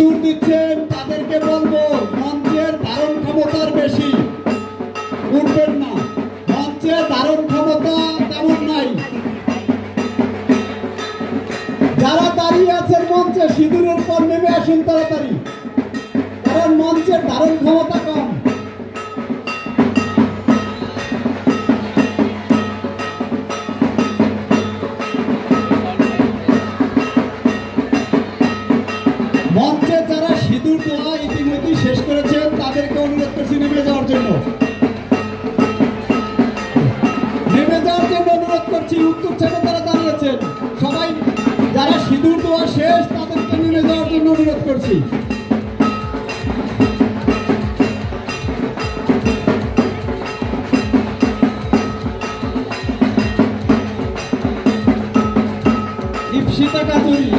সিঁদুর দিচ্ছেন তাদেরকে বলবো মঞ্চের ধারণ ক্ষমতার বেশি উঠবেন না, মঞ্চের ধারণ ক্ষমতা তেমন নাই। যারা দাঁড়িয়ে আছেন মঞ্চে সিঁদুরের পর নেমে আসুন তাড়াতাড়ি, কারণ মঞ্চের ধারণ ক্ষমতা কম। মঞ্চে যারা সিঁদুর দেওয়া ইতিমধ্যে শেষ করেছেন তাদেরকে অনুরোধ করছি নেমে যাওয়ার জন্য, নেমে যাওয়ার জন্য অনুরোধ করছি। উত্তর ছেড়ে তারা দাঁড়িয়েছেন, সবাই যারা সিঁদুর দেওয়া শেষ তাদেরকে নেমে যাওয়ার জন্য অনুরোধ করছি। ইপসিতা কাজুরি।